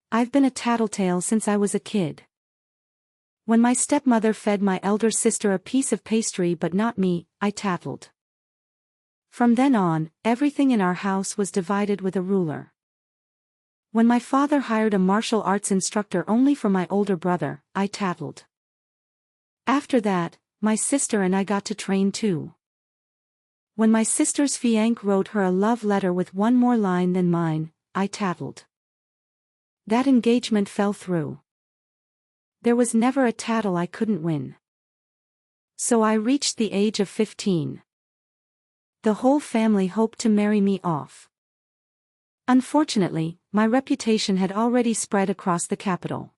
I've been a tattletale since I was a kid. When my stepmother fed my elder sister a piece of pastry but not me, I tattled. From then on, everything in our house was divided with a ruler. When my father hired a martial arts instructor only for my older brother, I tattled. After that, my sister and I got to train too. When my sister's fiancé wrote her a love letter with one more line than mine, I tattled. That engagement fell through. There was never a tattle I couldn't win. So I reached the age of 15. The whole family hoped to marry me off. Unfortunately, my reputation had already spread across the capital.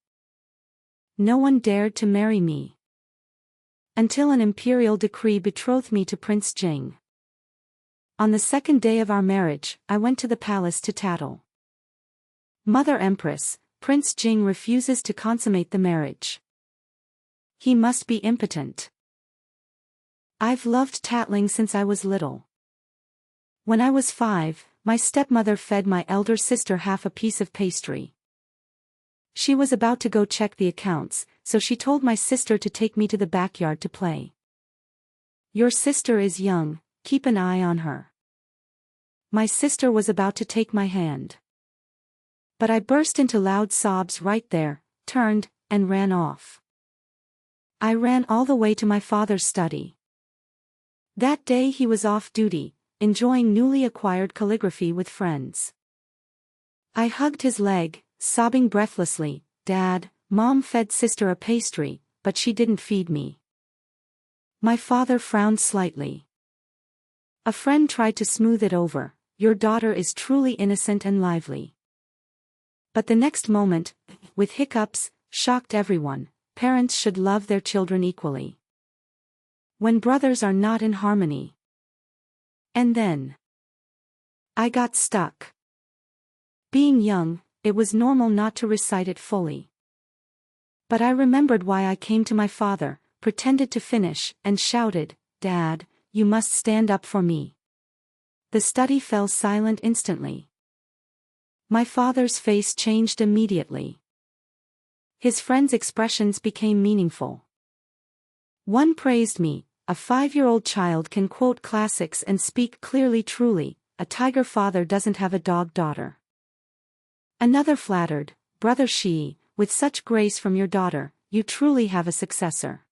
No one dared to marry me. Until an imperial decree betrothed me to Prince Jing. On the second day of our marriage, I went to the palace to tattle. Mother Empress, Prince Jing refuses to consummate the marriage. He must be impotent. I've loved tattling since I was little. When I was 5, my stepmother fed my elder sister half a piece of pastry. She was about to go check the accounts, so she told my sister to take me to the backyard to play. Your sister is young, keep an eye on her. My sister was about to take my hand. But I burst into loud sobs right there, turned, and ran off. I ran all the way to my father's study. That day he was off duty, enjoying newly acquired calligraphy with friends. I hugged his leg, sobbing breathlessly, "Dad, Mom fed sister a pastry, but she didn't feed me." My father frowned slightly. A friend tried to smooth it over, "Your daughter is truly innocent and lively." But the next moment, with hiccups, shocked everyone. Parents should love their children equally. When brothers are not in harmony. And then I got stuck. Being young, it was normal not to recite it fully. But I remembered why I came to my father, pretended to finish, and shouted, "Dad, you must stand up for me." The study fell silent instantly. My father's face changed immediately. His friends' expressions became meaningful. One praised me, "A 5-year-old child can quote classics and speak clearly truly, a tiger father doesn't have a dog daughter." Another flattered, "Brother Shi, with such grace from your daughter, you truly have a successor."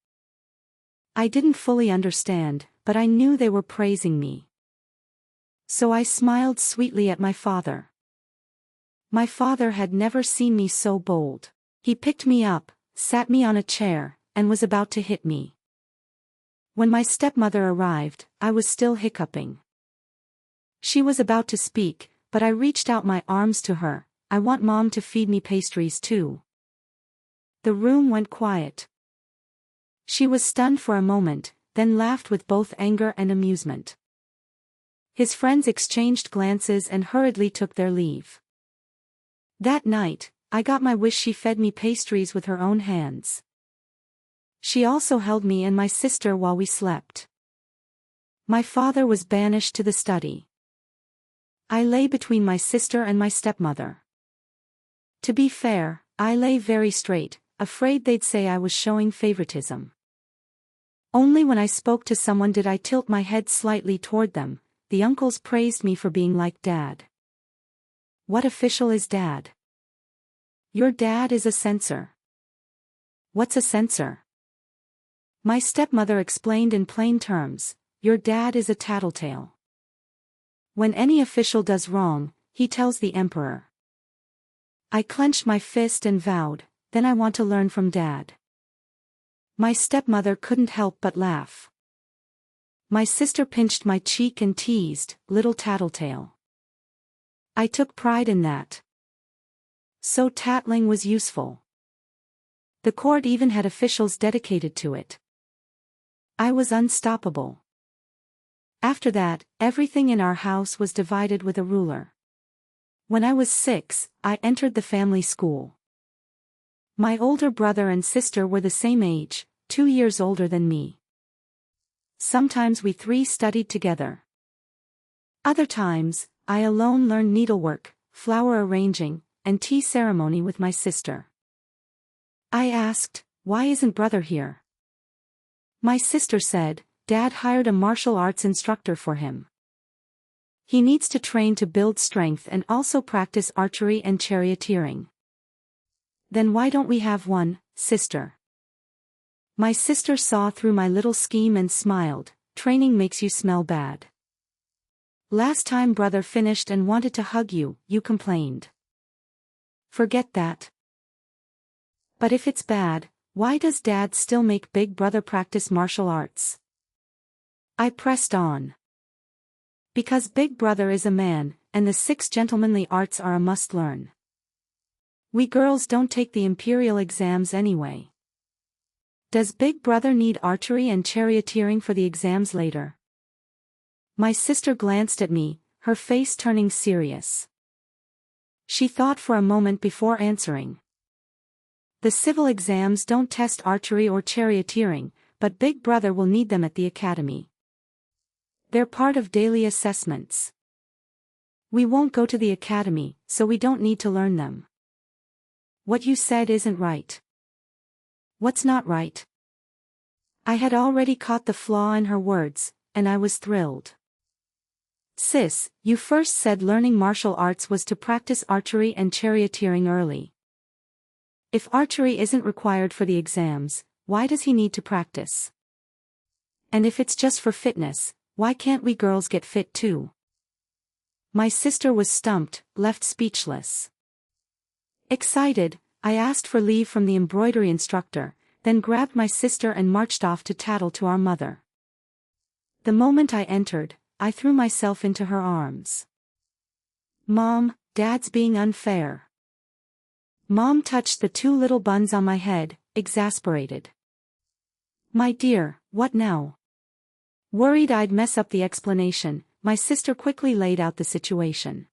I didn't fully understand, but I knew they were praising me. So I smiled sweetly at my father. My father had never seen me so bold. He picked me up, sat me on a chair, and was about to hit me. When my stepmother arrived, I was still hiccuping. She was about to speak, but I reached out my arms to her. "I want Mom to feed me pastries too." The room went quiet. She was stunned for a moment, then laughed with both anger and amusement. His friends exchanged glances and hurriedly took their leave. That night, I got my wish. She fed me pastries with her own hands. She also held me and my sister while we slept. My father was banished to the study. I lay between my sister and my stepmother. To be fair, I lay very straight, afraid they'd say I was showing favoritism. Only when I spoke to someone did I tilt my head slightly toward them. The uncles praised me for being like Dad. What official is Dad? Your dad is a censor. What's a censor? My stepmother explained in plain terms, your dad is a tattletale. When any official does wrong, he tells the emperor. I clenched my fist and vowed, then I want to learn from Dad. My stepmother couldn't help but laugh. My sister pinched my cheek and teased, "Little tattletale." I took pride in that. So tattling was useful. The court even had officials dedicated to it. I was unstoppable. After that, everything in our house was divided with a ruler. When I was 6, I entered the family school. My older brother and sister were the same age, 2 years older than me. Sometimes we 3 studied together. Other times, I alone learned needlework, flower arranging, and tea ceremony with my sister. I asked, "Why isn't brother here?" My sister said, "Dad hired a martial arts instructor for him. He needs to train to build strength and also practice archery and charioteering." "Then why don't we have one, sister?" My sister saw through my little scheme and smiled. "Training makes you smell bad. Last time brother finished and wanted to hug you, you complained. Forget that." "But if it's bad, why does Dad still make big brother practice martial arts?" I pressed on. "Because big brother is a man, and the 6 gentlemanly arts are a must-learn. We girls don't take the imperial exams anyway. Does big brother need archery and charioteering for the exams later?" My sister glanced at me, her face turning serious. She thought for a moment before answering. "The civil exams don't test archery or charioteering, but big brother will need them at the academy. They're part of daily assessments. We won't go to the academy, so we don't need to learn them." "What you said isn't right." "What's not right?" I had already caught the flaw in her words, and I was thrilled. "Sis, you first said learning martial arts was to practice archery and charioteering early. If archery isn't required for the exams, why does he need to practice? And if it's just for fitness, why can't we girls get fit too?" My sister was stumped, left speechless. Excited, I asked for leave from the embroidery instructor, then grabbed my sister and marched off to tattle to our mother. The moment I entered, I threw myself into her arms. "Mom, Dad's being unfair." Mom touched the 2 little buns on my head, exasperated. "My dear, what now?" Worried I'd mess up the explanation, my sister quickly laid out the situation.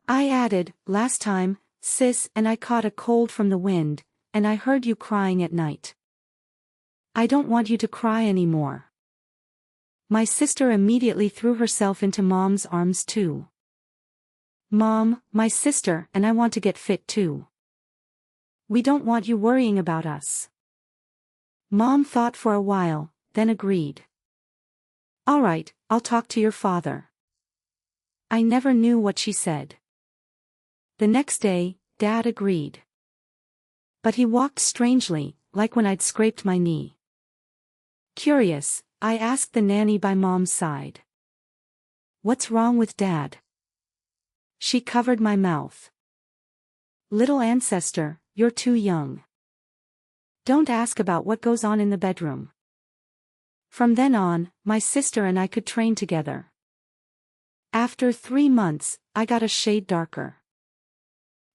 I added, "Last time, sis and I caught a cold from the wind, and I heard you crying at night. I don't want you to cry anymore." My sister immediately threw herself into Mom's arms too. "Mom, my sister and I want to get fit too. We don't want you worrying about us." Mom thought for a while, then agreed. "All right, I'll talk to your father." I never knew what she said. The next day, Dad agreed. But he walked strangely, like when I'd scraped my knee. Curious, I asked the nanny by Mom's side. "What's wrong with Dad?" She covered my mouth. "Little ancestor, you're too young. Don't ask about what goes on in the bedroom." From then on, my sister and I could train together. After 3 months, I got a shade darker.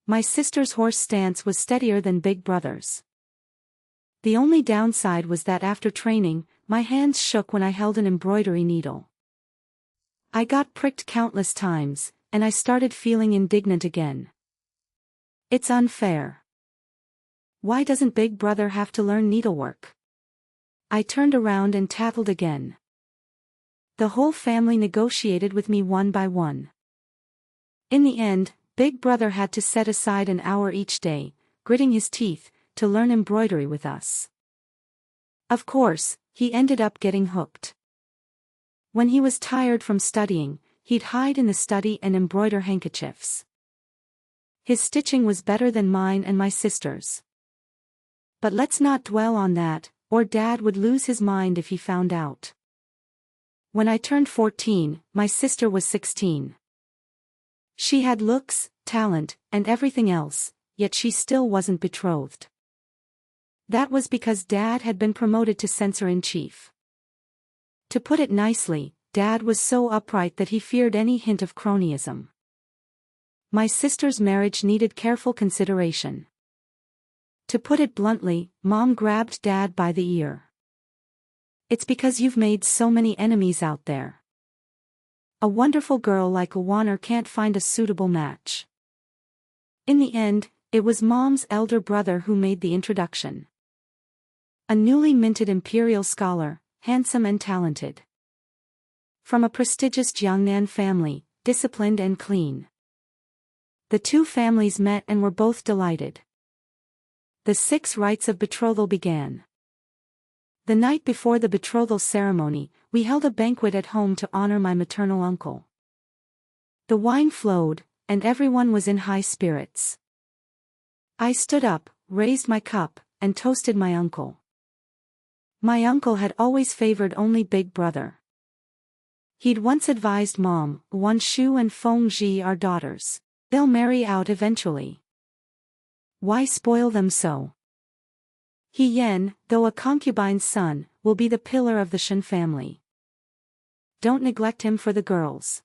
My sister's horse stance was steadier than big brother's. The only downside was that after training, my hands shook when I held an embroidery needle. I got pricked countless times, and I started feeling indignant again. It's unfair. Why doesn't big brother have to learn needlework? I turned around and tattled again. The whole family negotiated with me one by one. In the end, big brother had to set aside an hour each day, gritting his teeth, to learn embroidery with us. Of course, he ended up getting hooked. When he was tired from studying, he'd hide in the study and embroider handkerchiefs. His stitching was better than mine and my sister's. But let's not dwell on that, or Dad would lose his mind if he found out. When I turned 14, my sister was 16. She had looks, talent, and everything else, yet she still wasn't betrothed. That was because Dad had been promoted to censor-in-chief. To put it nicely, Dad was so upright that he feared any hint of cronyism. My sister's marriage needed careful consideration. To put it bluntly, Mom grabbed Dad by the ear. "It's because you've made so many enemies out there. A wonderful girl like Warner can't find a suitable match." In the end, it was Mom's elder brother who made the introduction. A newly minted imperial scholar, handsome and talented. From a prestigious Jiangnan family, disciplined and clean. The two families met and were both delighted. The 6 rites of betrothal began. The night before the betrothal ceremony, we held a banquet at home to honor my maternal uncle. The wine flowed, and everyone was in high spirits. I stood up, raised my cup, and toasted my uncle. My uncle had always favored only big brother. He'd once advised Mom, Wan Shu and Feng Ji are daughters. They'll marry out eventually. Why spoil them so? He Yan, though a concubine's son, will be the pillar of the Shen family. Don't neglect him for the girls.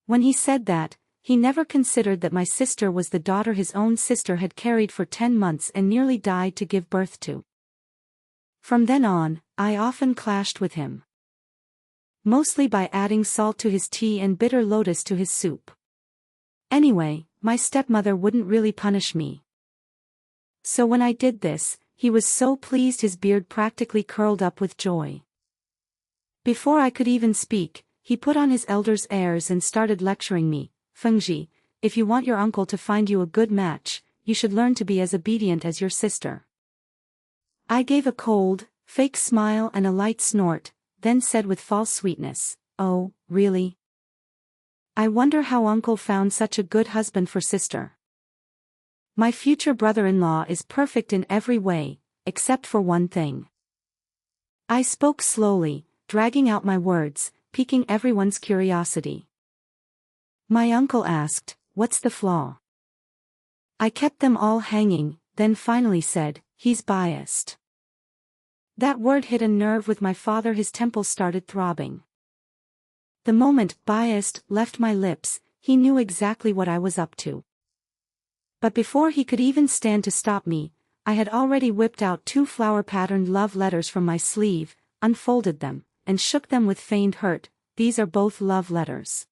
When he said that, he never considered that my sister was the daughter his own sister had carried for 10 months and nearly died to give birth to. From then on, I often clashed with him. Mostly by adding salt to his tea and bitter lotus to his soup. Anyway, my stepmother wouldn't really punish me. So when I did this, he was so pleased his beard practically curled up with joy. Before I could even speak, he put on his elder's airs and started lecturing me. Fengji, if you want your uncle to find you a good match, you should learn to be as obedient as your sister. I gave a cold, fake smile and a light snort, then said with false sweetness, "Oh, really? I wonder how uncle found such a good husband for sister. My future brother-in-law is perfect in every way, except for one thing." I spoke slowly, dragging out my words, piquing everyone's curiosity. My uncle asked, "What's the flaw?" I kept them all hanging, then finally said, "He's biased." That word hit a nerve with my father. His temples started throbbing. The moment "biased" left my lips, he knew exactly what I was up to. But before he could even stand to stop me, I had already whipped out 2 flower-patterned love letters from my sleeve, unfolded them, and shook them with feigned hurt. These are both love letters.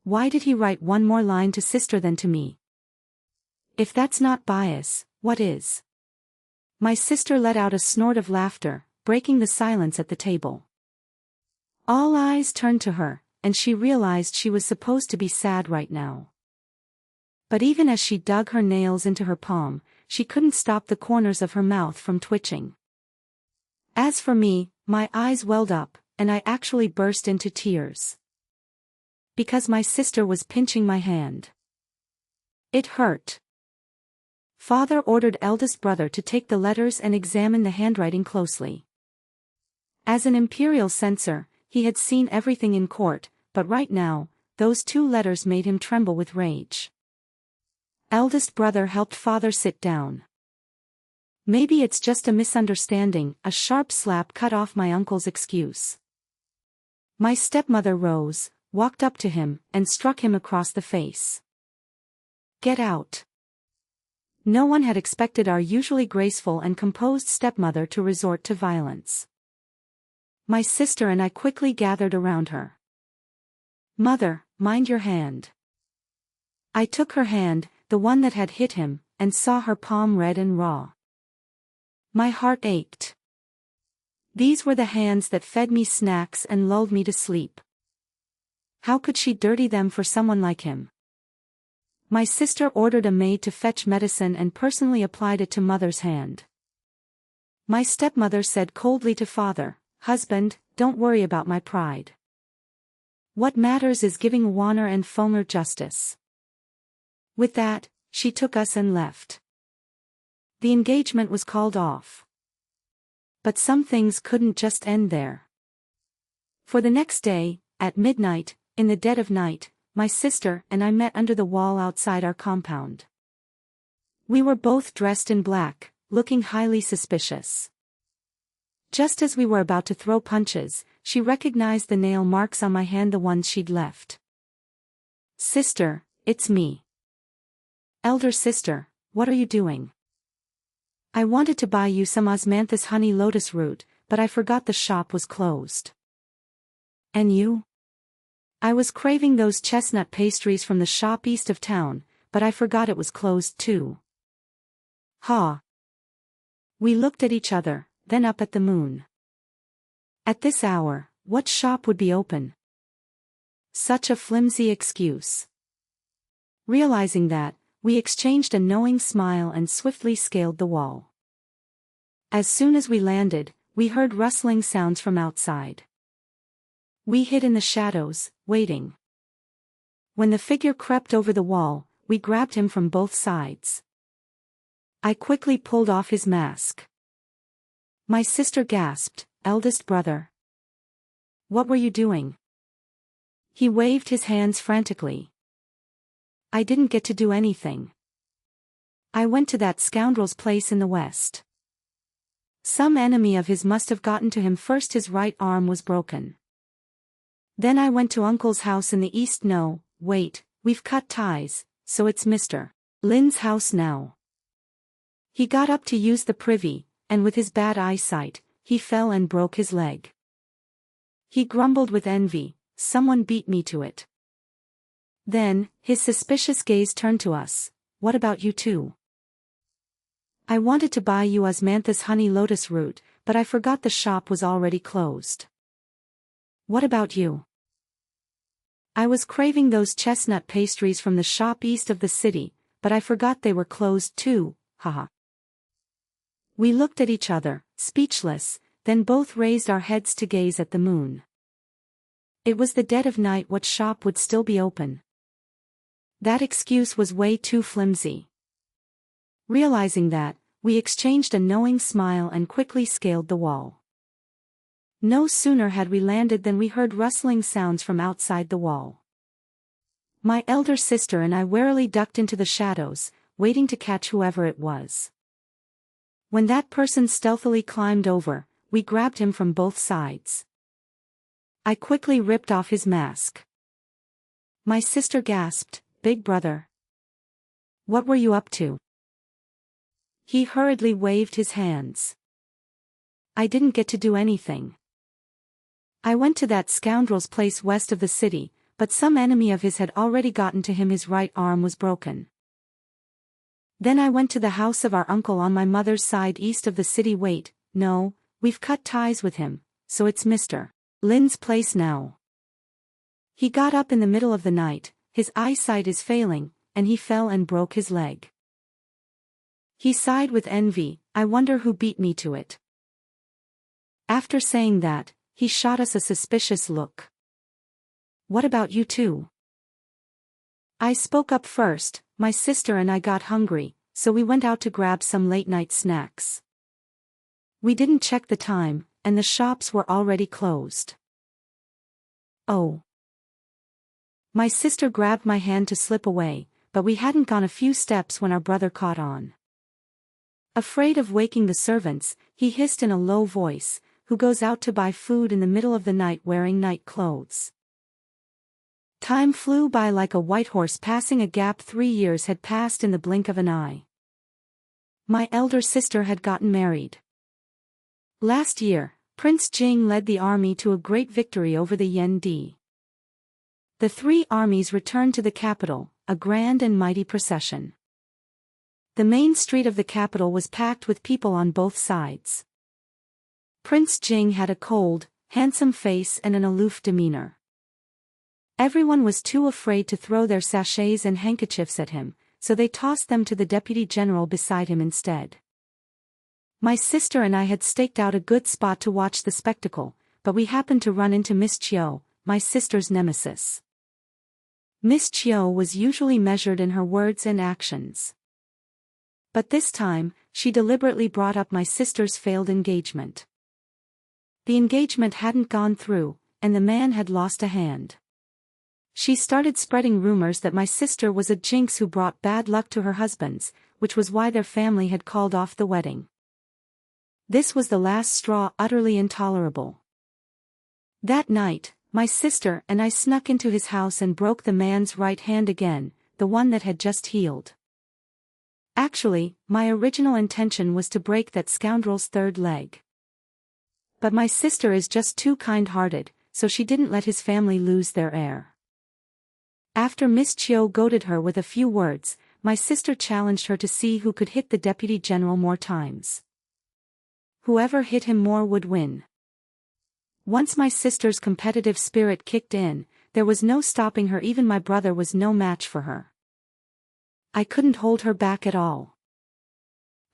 Why did he write one more line to sister than to me? If that's not bias, what is? My sister let out a snort of laughter, breaking the silence at the table. All eyes turned to her, and she realized she was supposed to be sad right now. But even as she dug her nails into her palm, she couldn't stop the corners of her mouth from twitching. As for me, my eyes welled up, and I actually burst into tears. Because my sister was pinching my hand. It hurt. Father ordered eldest brother to take the letters and examine the handwriting closely. As an imperial censor, he had seen everything in court, but right now, those 2 letters made him tremble with rage. Eldest brother helped father sit down. Maybe it's just a misunderstanding. A sharp slap cut off my uncle's excuse. My stepmother rose, walked up to him, and struck him across the face. "Get out." No one had expected our usually graceful and composed stepmother to resort to violence. My sister and I quickly gathered around her. "Mother, mind your hand." I took her hand, the one that had hit him, and saw her palm red and raw. My heart ached. These were the hands that fed me snacks and lulled me to sleep. How could she dirty them for someone like him? My sister ordered a maid to fetch medicine and personally applied it to mother's hand. My stepmother said coldly to father, "Husband, don't worry about my pride. What matters is giving Warner and Fonger justice." With that, she took us and left. The engagement was called off. But some things couldn't just end there. For the next day, at midnight, in the dead of night, my sister and I met under the wall outside our compound. We were both dressed in black, looking highly suspicious. Just as we were about to throw punches, she recognized the nail marks on my hand, the ones she'd left. "Sister, it's me." "Elder sister, what are you doing?" "I wanted to buy you some osmanthus honey lotus root, but I forgot the shop was closed." "And you?" "I was craving those chestnut pastries from the shop east of town, but I forgot it was closed too." "Ha." We looked at each other, then up at the moon. At this hour, what shop would be open? Such a flimsy excuse. Realizing that, we exchanged a knowing smile and swiftly scaled the wall. As soon as we landed, we heard rustling sounds from outside. We hid in the shadows, waiting. When the figure crept over the wall, we grabbed him from both sides. I quickly pulled off his mask. My sister gasped, "Eldest brother. What were you doing?" He waved his hands frantically. "I didn't get to do anything. I went to that scoundrel's place in the west. Some enemy of his must have gotten to him first. His right arm was broken. Then I went to Uncle's house in the east. No, wait, we've cut ties, so it's Mr. Lin's house now. He got up to use the privy, and with his bad eyesight, he fell and broke his leg. He grumbled with envy, 'Someone beat me to it.' Then, his suspicious gaze turned to us, 'What about you two?' I wanted to buy you osmanthus honey lotus root, but I forgot the shop was already closed. What about you?' I was craving those chestnut pastries from the shop east of the city, but I forgot they were closed too, haha." We looked at each other, speechless, then both raised our heads to gaze at the moon. It was the dead of night. What shop would still be open? That excuse was way too flimsy. Realizing that, we exchanged a knowing smile and quickly scaled the wall. No sooner had we landed than we heard rustling sounds from outside the wall. My elder sister and I warily ducked into the shadows, waiting to catch whoever it was. When that person stealthily climbed over, we grabbed him from both sides. I quickly ripped off his mask. My sister gasped, "Big brother. What were you up to?" He hurriedly waved his hands. "I didn't get to do anything. I went to that scoundrel's place west of the city, but some enemy of his had already gotten to him. His right arm was broken. Then I went to the house of our uncle on my mother's side east of the city. Wait, no, we've cut ties with him, so it's Mr. Lin's place now. He got up in the middle of the night, his eyesight is failing, and he fell and broke his leg. He sighed with envy, 'I wonder who beat me to it.' After saying that, he shot us a suspicious look. What about you two?" I spoke up first. My sister and I got hungry, so we went out to grab some late-night snacks. We didn't check the time, and the shops were already closed. "Oh." My sister grabbed my hand to slip away, but we hadn't gone a few steps when our brother caught on. Afraid of waking the servants, he hissed in a low voice, "Who goes out to buy food in the middle of the night wearing night clothes?" Time flew by like a white horse passing a gap. 3 years had passed in the blink of an eye. My elder sister had gotten married. Last year, Prince Jing led the army to a great victory over the Yen-Di. The 3 armies returned to the capital, a grand and mighty procession. The main street of the capital was packed with people on both sides. Prince Jing had a cold, handsome face and an aloof demeanor. Everyone was too afraid to throw their sachets and handkerchiefs at him, so they tossed them to the deputy general beside him instead. My sister and I had staked out a good spot to watch the spectacle, but we happened to run into Miss Chiu, my sister's nemesis. Miss Chiu was usually measured in her words and actions. But this time, she deliberately brought up my sister's failed engagement. The engagement hadn't gone through, and the man had lost a hand. She started spreading rumors that my sister was a jinx who brought bad luck to her husbands, which was why their family had called off the wedding. This was the last straw, utterly intolerable. That night, my sister and I snuck into his house and broke the man's right hand again, the one that had just healed. Actually, my original intention was to break that scoundrel's 3rd leg. But my sister is just too kind-hearted, so she didn't let his family lose their heir. After Miss Chiu goaded her with a few words, my sister challenged her to see who could hit the deputy general more times. Whoever hit him more would win. Once my sister's competitive spirit kicked in, there was no stopping her. Even my brother was no match for her. I couldn't hold her back at all.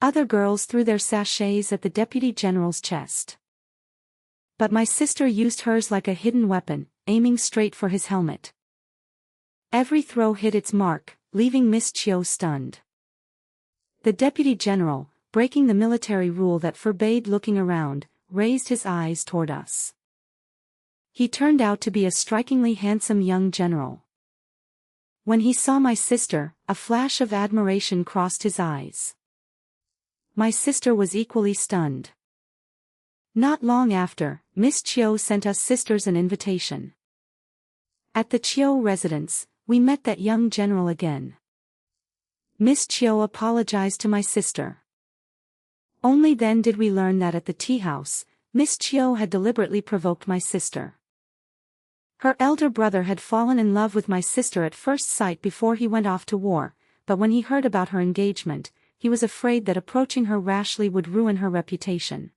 Other girls threw their sachets at the deputy general's chest. But my sister used hers like a hidden weapon, aiming straight for his helmet. Every throw hit its mark, leaving Miss Chiu stunned. The deputy general, breaking the military rule that forbade looking around, raised his eyes toward us. He turned out to be a strikingly handsome young general. When he saw my sister, a flash of admiration crossed his eyes. My sister was equally stunned. Not long after, Miss Chiu sent us sisters an invitation. At the Chiu residence, we met that young general again. Miss Chiu apologized to my sister. Only then did we learn that at the tea house, Miss Chiu had deliberately provoked my sister. Her elder brother had fallen in love with my sister at first sight before he went off to war, but when he heard about her engagement, he was afraid that approaching her rashly would ruin her reputation.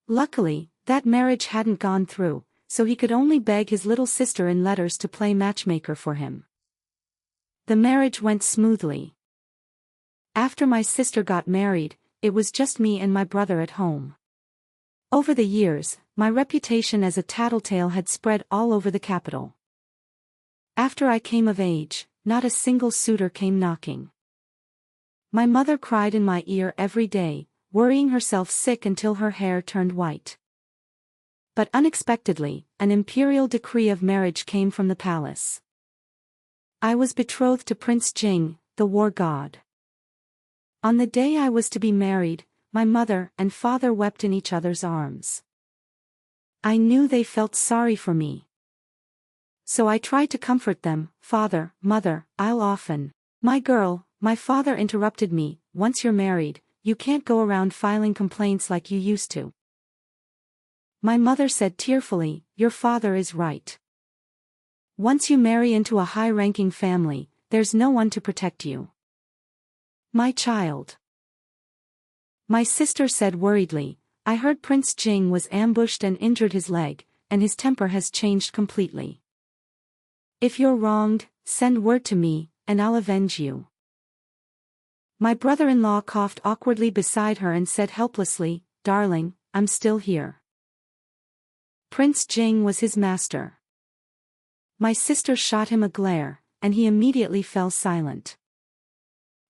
Luckily, that marriage hadn't gone through, so he could only beg his little sister in letters to play matchmaker for him. The marriage went smoothly. After my sister got married, it was just me and my brother at home. Over the years, my reputation as a tattletale had spread all over the capital. After I came of age, not a single suitor came knocking. My mother cried in my ear every day, worrying herself sick until her hair turned white. But unexpectedly, an imperial decree of marriage came from the palace. I was betrothed to Prince Jing, the war god. On the day I was to be married, my mother and father wept in each other's arms. I knew they felt sorry for me. So I tried to comfort them. "Father, mother, I'll often." "My girl," my father interrupted me, "once you're married, you can't go around filing complaints like you used to." My mother said tearfully, "Your father is right. Once you marry into a high-ranking family, there's no one to protect you." "My child." My sister said worriedly, "I heard Prince Jing was ambushed and injured his leg, and his temper has changed completely. If you're wronged, send word to me, and I'll avenge you." My brother-in-law coughed awkwardly beside her and said helplessly, "Darling, I'm still here." Prince Jing was his master. My sister shot him a glare, and he immediately fell silent.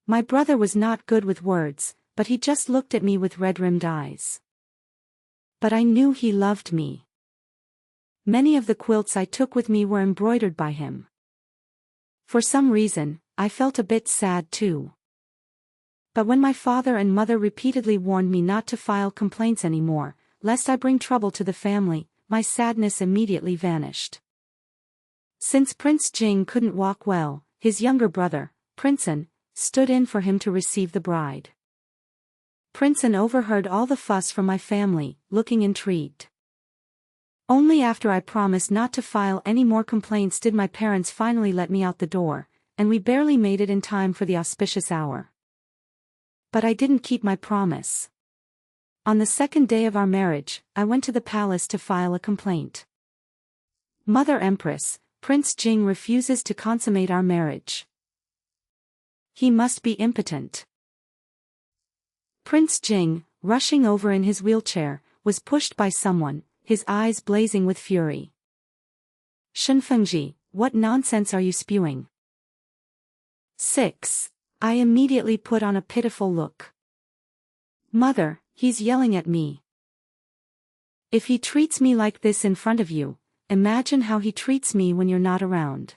My brother was not good with words, but he just looked at me with red-rimmed eyes. But I knew he loved me. Many of the quilts I took with me were embroidered by him. For some reason, I felt a bit sad too. But when my father and mother repeatedly warned me not to file complaints anymore, lest I bring trouble to the family, my sadness immediately vanished. Since Prince Jing couldn't walk well, his younger brother, Prince An, stood in for him to receive the bride. Prince An overheard all the fuss from my family, looking intrigued. Only after I promised not to file any more complaints did my parents finally let me out the door, and we barely made it in time for the auspicious hour. But I didn't keep my promise. On the second day of our marriage, I went to the palace to file a complaint. "Mother Empress, Prince Jing refuses to consummate our marriage. He must be impotent." Prince Jing, rushing over in his wheelchair, was pushed by someone, his eyes blazing with fury. "Shenfengji, what nonsense are you spewing?" 6. I immediately put on a pitiful look. "Mother, he's yelling at me. If he treats me like this in front of you, imagine how he treats me when you're not around.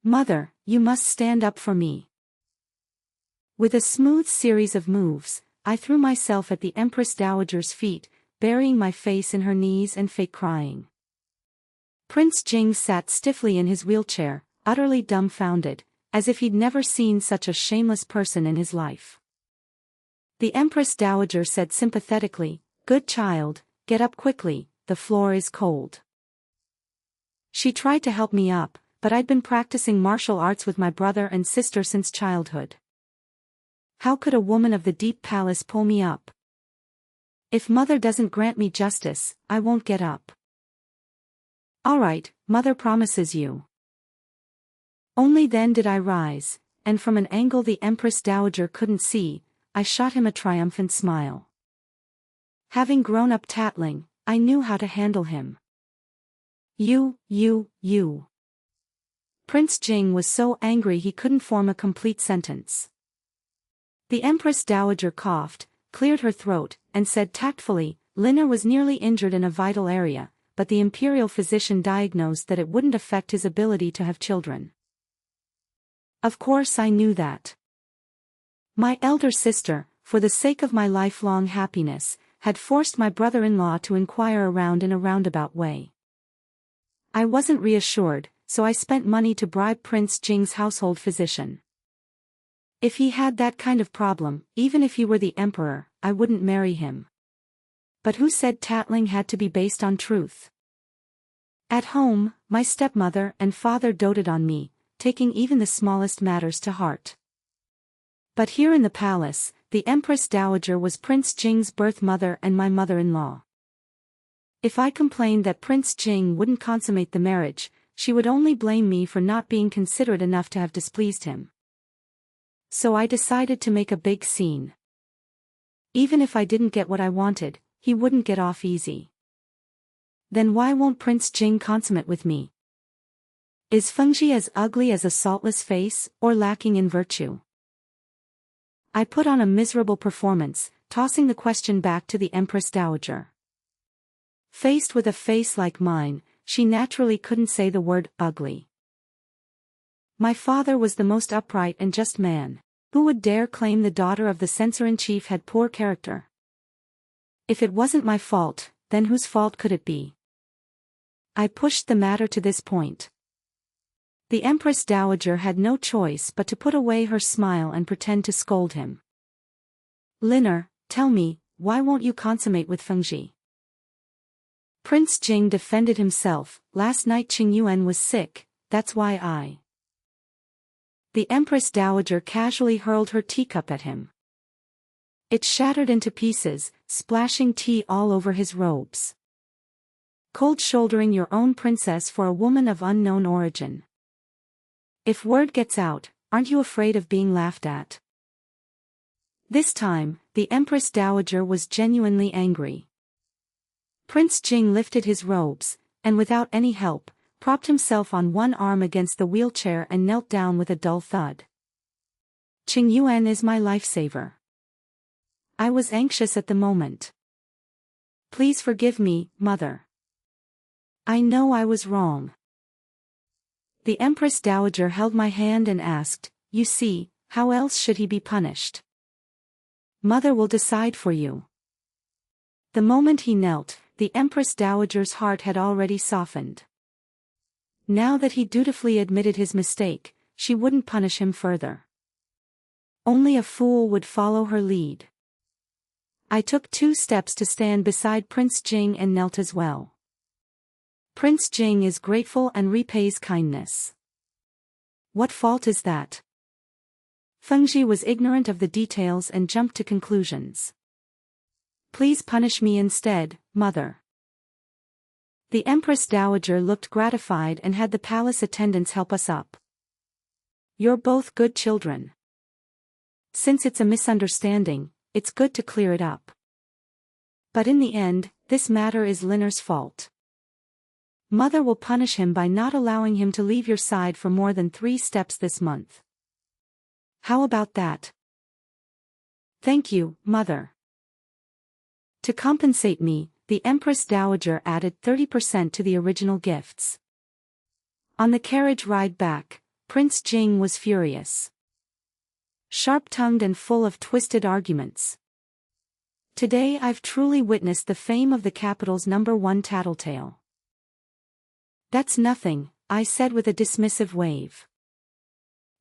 Mother, you must stand up for me." With a smooth series of moves, I threw myself at the Empress Dowager's feet, burying my face in her knees and fake crying. Prince Jing sat stiffly in his wheelchair, utterly dumbfounded, as if he'd never seen such a shameless person in his life. The Empress Dowager said sympathetically, "Good child, get up quickly, the floor is cold." She tried to help me up, but I'd been practicing martial arts with my brother and sister since childhood. How could a woman of the deep palace pull me up? "If mother doesn't grant me justice, I won't get up." "All right, mother promises you." Only then did I rise, and from an angle the Empress Dowager couldn't see, I shot him a triumphant smile. Having grown up tattling, I knew how to handle him. You. Prince Jing was so angry he couldn't form a complete sentence. The Empress Dowager coughed, cleared her throat, and said tactfully, Liner was nearly injured in a vital area, but the imperial physician diagnosed that it wouldn't affect his ability to have children. Of course I knew that. My elder sister, for the sake of my lifelong happiness, had forced my brother-in-law to inquire around in a roundabout way. I wasn't reassured, so I spent money to bribe Prince Jing's household physician. If he had that kind of problem, even if he were the emperor, I wouldn't marry him. But who said tattling had to be based on truth? At home, my stepmother and father doted on me, taking even the smallest matters to heart. But here in the palace, the Empress Dowager was Prince Jing's birth mother and my mother-in-law. If I complained that Prince Jing wouldn't consummate the marriage, she would only blame me for not being considerate enough to have displeased him. So I decided to make a big scene. Even if I didn't get what I wanted, he wouldn't get off easy. Then why won't Prince Jing consummate with me? Is Fengji as ugly as a saltless face, or lacking in virtue? I put on a miserable performance, tossing the question back to the Empress Dowager. Faced with a face like mine, she naturally couldn't say the word ugly. My father was the most upright and just man. Who would dare claim the daughter of the censor-in-chief had poor character? If it wasn't my fault, then whose fault could it be? I pushed the matter to this point. The Empress Dowager had no choice but to put away her smile and pretend to scold him. Liner, tell me, why won't you consummate with Fengji? Prince Jing defended himself. Last night Qing Yuan was sick, that's why The Empress Dowager casually hurled her teacup at him. It shattered into pieces, splashing tea all over his robes. Cold-shouldering your own princess for a woman of unknown origin. If word gets out, aren't you afraid of being laughed at? This time, the Empress Dowager was genuinely angry. Prince Jing lifted his robes, and without any help, propped himself on one arm against the wheelchair and knelt down with a dull thud. Qing Yuan is my lifesaver. I was anxious at the moment. Please forgive me, mother. I know I was wrong. The Empress Dowager held my hand and asked, you see, how else should he be punished? Mother will decide for you. The moment he knelt, the Empress Dowager's heart had already softened. Now that he dutifully admitted his mistake, she wouldn't punish him further. Only a fool would follow her lead. I took 2 steps to stand beside Prince Jing and knelt as well. Prince Jing is grateful and repays kindness. What fault is that? Fengji was ignorant of the details and jumped to conclusions. Please punish me instead, mother. The Empress Dowager looked gratified and had the palace attendants help us up. You're both good children. Since it's a misunderstanding, it's good to clear it up. But in the end, this matter is Liner's fault. Mother will punish him by not allowing him to leave your side for more than 3 steps this month. How about that? Thank you, mother. To compensate me, the Empress Dowager added 30% to the original gifts. On the carriage ride back, Prince Jing was furious. Sharp-tongued and full of twisted arguments. Today I've truly witnessed the fame of the capital's #1 tattletale. That's nothing, I said with a dismissive wave.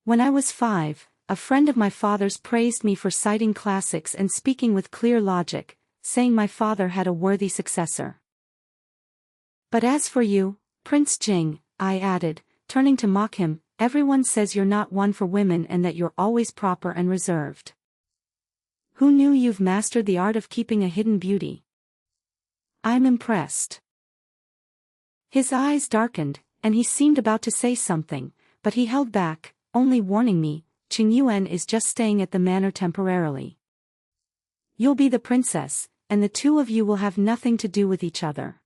When I was 5, a friend of my father's praised me for citing classics and speaking with clear logic, saying my father had a worthy successor. But as for you, Prince Jing, I added, turning to mock him, everyone says you're not one for women and that you're always proper and reserved. Who knew you've mastered the art of keeping a hidden beauty? I'm impressed. His eyes darkened, and he seemed about to say something, but he held back, only warning me, Qing Yuan is just staying at the manor temporarily. You'll be the princess, and the two of you will have nothing to do with each other.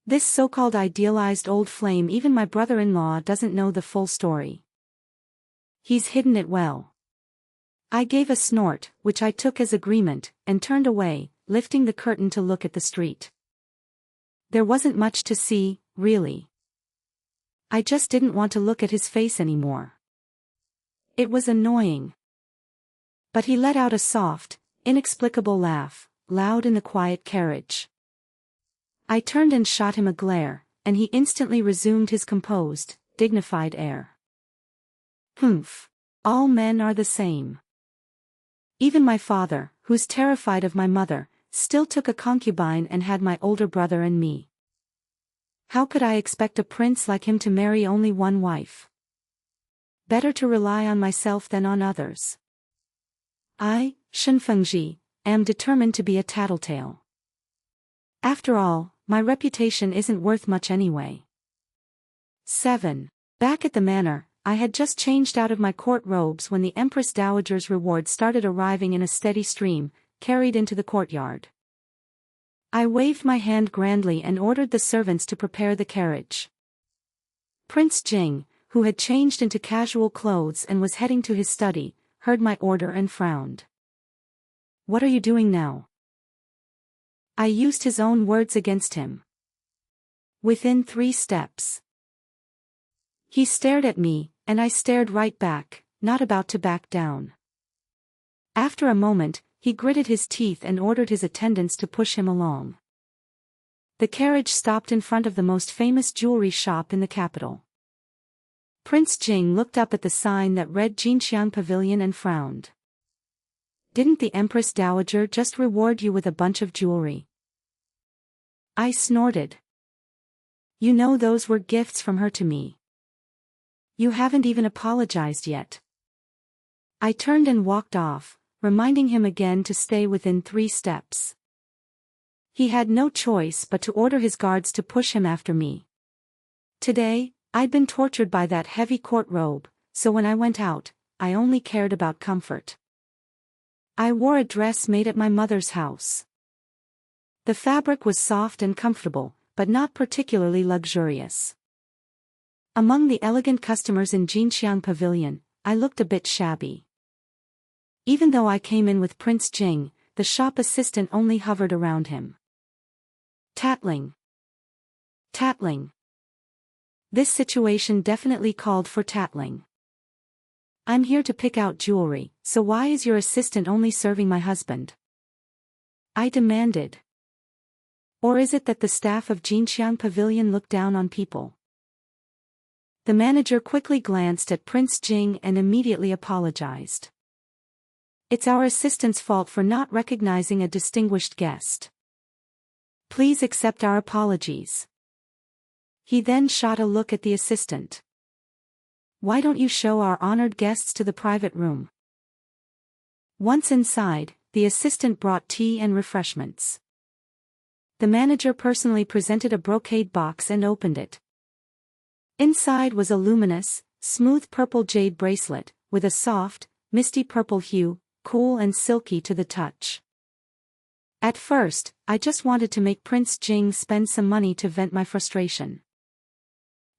This so-called idealized old flame, even my brother-in-law doesn't know the full story. He's hidden it well. I gave a snort, which I took as agreement, and turned away, lifting the curtain to look at the street. There wasn't much to see, really. I just didn't want to look at his face anymore. It was annoying. But he let out a soft, inexplicable laugh, loud in the quiet carriage. I turned and shot him a glare, and he instantly resumed his composed, dignified air. Humph. All men are the same. Even my father, who's terrified of my mother, still took a concubine and had my older brother and me. How could I expect a prince like him to marry only one wife? Better to rely on myself than on others. I, Shen Fengji, am determined to be a tattletale. After all, my reputation isn't worth much anyway. 7. Back at the manor, I had just changed out of my court robes when the Empress Dowager's reward started arriving in a steady stream, carried into the courtyard. I waved my hand grandly and ordered the servants to prepare the carriage. Prince Jing, who had changed into casual clothes and was heading to his study, heard my order and frowned. What are you doing now? I used his own words against him. Within 3 steps. He stared at me, and I stared right back, not about to back down. After a moment, he gritted his teeth and ordered his attendants to push him along. The carriage stopped in front of the most famous jewelry shop in the capital. Prince Jing looked up at the sign that read Jinqiang Pavilion and frowned. Didn't the Empress Dowager just reward you with a bunch of jewelry? I snorted. You know those were gifts from her to me. You haven't even apologized yet. I turned and walked off, reminding him again to stay within 3 steps. He had no choice but to order his guards to push him after me. Today, I'd been tortured by that heavy court robe, so when I went out, I only cared about comfort. I wore a dress made at my mother's house. The fabric was soft and comfortable, but not particularly luxurious. Among the elegant customers in Jinqiang Pavilion, I looked a bit shabby. Even though I came in with Prince Jing, the shop assistant only hovered around him. Tattling. Tattling. This situation definitely called for tattling. I'm here to pick out jewelry, so why is your assistant only serving my husband? I demanded. Or is it that the staff of Jinqiang Pavilion look down on people? The manager quickly glanced at Prince Jing and immediately apologized. It's our assistant's fault for not recognizing a distinguished guest. Please accept our apologies. He then shot a look at the assistant. Why don't you show our honored guests to the private room? Once inside, the assistant brought tea and refreshments. The manager personally presented a brocade box and opened it. Inside was a luminous, smooth purple jade bracelet, with a soft, misty purple hue, cool and silky to the touch. At first, I just wanted to make Prince Jing spend some money to vent my frustration.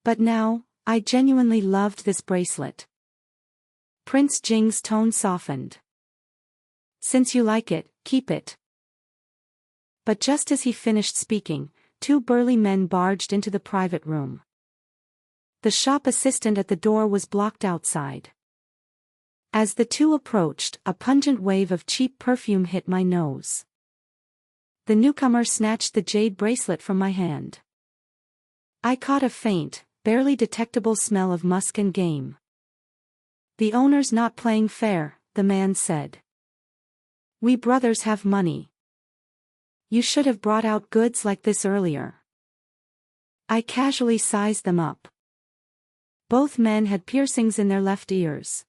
But now, I genuinely loved this bracelet. Prince Jing's tone softened. Since you like it, keep it. But just as he finished speaking, 2 burly men barged into the private room. The shop assistant at the door was blocked outside. As the 2 approached, a pungent wave of cheap perfume hit my nose. The newcomer snatched the jade bracelet from my hand. I caught a faint, barely detectable smell of musk and game. The owner's not playing fair, the man said. We brothers have money. You should have brought out goods like this earlier. I casually sized them up. Both men had piercings in their left ears.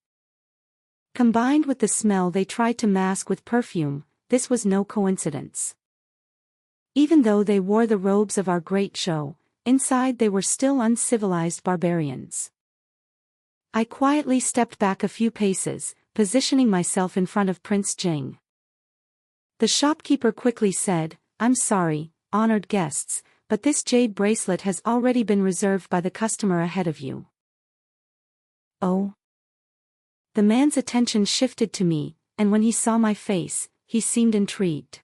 Combined with the smell they tried to mask with perfume, this was no coincidence. Even though they wore the robes of our great show, inside they were still uncivilized barbarians. I quietly stepped back a few paces, positioning myself in front of Prince Jing. The shopkeeper quickly said, "I'm sorry, honored guests, but this jade bracelet has already been reserved by the customer ahead of you." Oh. The man's attention shifted to me, and when he saw my face, he seemed intrigued.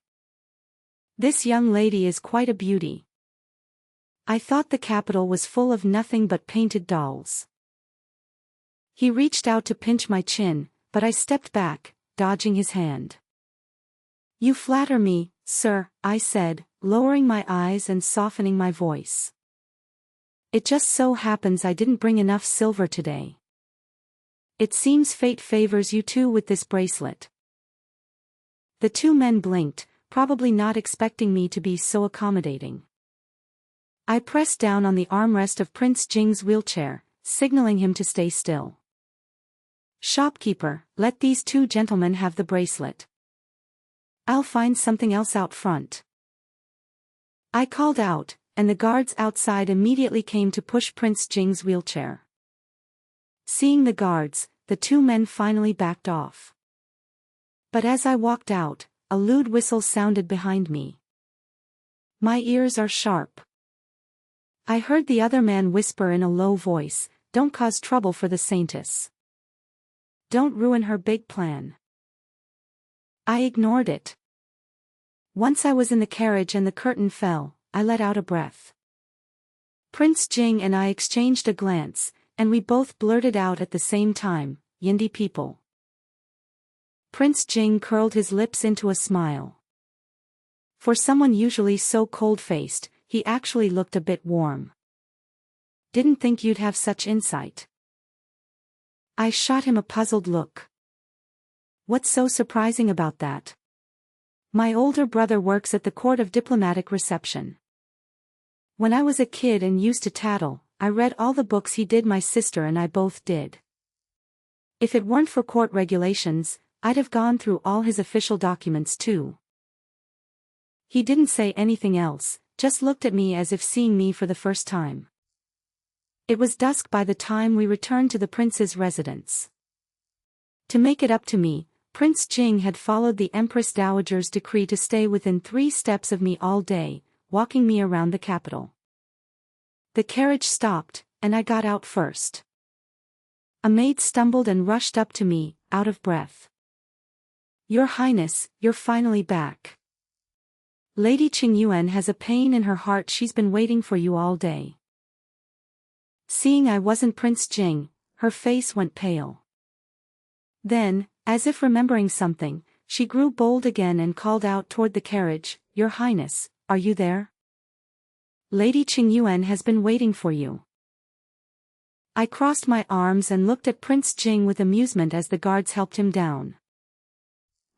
"This young lady is quite a beauty. I thought the capital was full of nothing but painted dolls." He reached out to pinch my chin, but I stepped back, dodging his hand. "You flatter me, sir," I said, lowering my eyes and softening my voice. "It just so happens I didn't bring enough silver today. It seems fate favors you too with this bracelet." The two men blinked, probably not expecting me to be so accommodating. I pressed down on the armrest of Prince Jing's wheelchair, signaling him to stay still. "Shopkeeper, let these two gentlemen have the bracelet. I'll find something else out front." I called out, and the guards outside immediately came to push Prince Jing's wheelchair. Seeing the guards, the two men finally backed off. But as I walked out, a lewd whistle sounded behind me. My ears are sharp. I heard the other man whisper in a low voice, "Don't cause trouble for the saintess. Don't ruin her big plan." I ignored it. Once I was in the carriage and the curtain fell, I let out a breath. Prince Jing and I exchanged a glance, and we both blurted out at the same time, "Yindi people." Prince Jing curled his lips into a smile. For someone usually so cold-faced, he actually looked a bit warm. "Didn't think you'd have such insight." I shot him a puzzled look. "What's so surprising about that? My older brother works at the court of diplomatic reception. When I was a kid and used to tattle, I read all the books he did. My sister and I both did. If it weren't for court regulations, I'd have gone through all his official documents too." He didn't say anything else, just looked at me as if seeing me for the first time. It was dusk by the time we returned to the prince's residence. To make it up to me, Prince Jing had followed the Empress Dowager's decree to stay within 3 steps of me all day, walking me around the capital. The carriage stopped, and I got out first. A maid stumbled and rushed up to me, out of breath. "Your Highness, you're finally back. Lady Qingyuan has a pain in her heart. She's been waiting for you all day." Seeing I wasn't Prince Jing, her face went pale. Then, as if remembering something, she grew bold again and called out toward the carriage, "Your Highness, are you there? Lady Qingyuan has been waiting for you." I crossed my arms and looked at Prince Jing with amusement as the guards helped him down.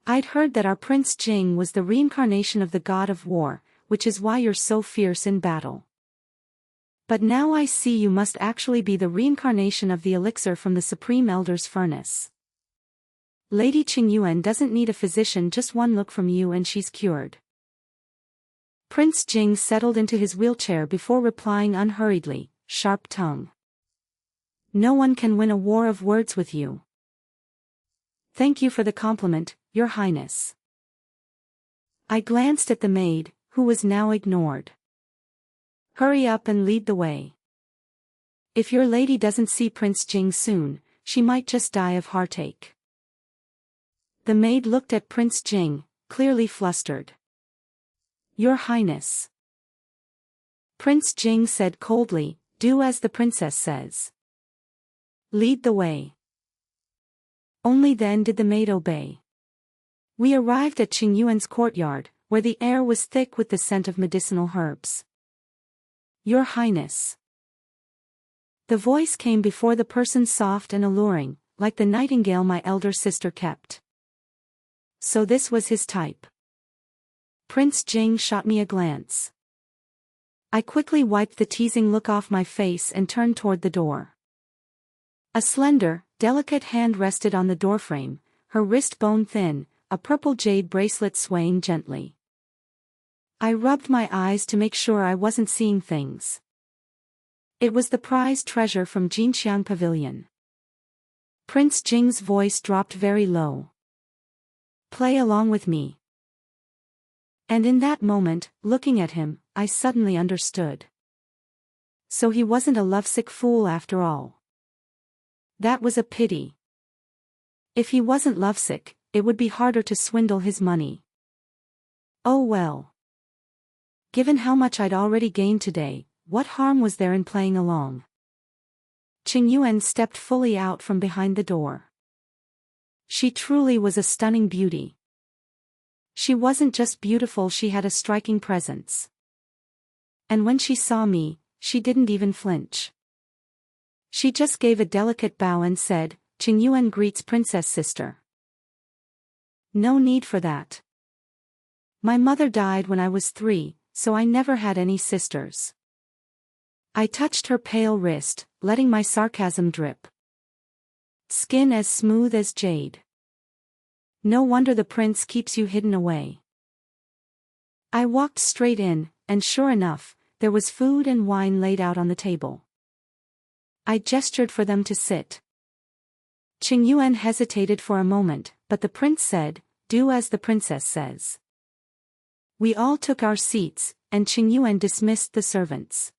I'd heard that our Prince Jing was the reincarnation of the god of war, which is why you're so fierce in battle. But now I see you must actually be the reincarnation of the elixir from the Supreme Elder's furnace. Lady Qingyuan doesn't need a physician, just one look from you and she's cured. Prince Jing settled into his wheelchair before replying unhurriedly, sharp tongue. "No one can win a war of words with you." "Thank you for the compliment, Your Highness." I glanced at the maid, who was now ignored. "Hurry up and lead the way. If your lady doesn't see Prince Jing soon, she might just die of heartache." The maid looked at Prince Jing, clearly flustered. "Your Highness." Prince Jing said coldly, "Do as the princess says. Lead the way." Only then did the maid obey. We arrived at Qingyuan's courtyard, where the air was thick with the scent of medicinal herbs. "Your Highness." The voice came before the person, soft and alluring, like the nightingale my elder sister kept. So this was his type. Prince Jing shot me a glance. I quickly wiped the teasing look off my face and turned toward the door. A slender, delicate hand rested on the doorframe, her wrist bone thin, a purple jade bracelet swaying gently. I rubbed my eyes to make sure I wasn't seeing things. It was the prized treasure from Jinxiang Pavilion. Prince Jing's voice dropped very low. Play along with me. And in that moment, looking at him, I suddenly understood. So he wasn't a lovesick fool after all. That was a pity. If he wasn't lovesick, it would be harder to swindle his money. Oh well. Given how much I'd already gained today, what harm was there in playing along? Qing Yuan stepped fully out from behind the door. She truly was a stunning beauty. She wasn't just beautiful, she had a striking presence. And when she saw me, she didn't even flinch. She just gave a delicate bow and said, "Qing Yuan greets Princess Sister." No need for that. My mother died when I was 3, so I never had any sisters. I touched her pale wrist, letting my sarcasm drip. Skin as smooth as jade. No wonder the prince keeps you hidden away. I walked straight in, and sure enough, there was food and wine laid out on the table. I gestured for them to sit. Qing Yuan hesitated for a moment, but the prince said, "Do as the princess says." We all took our seats, and Qing Yuan dismissed the servants.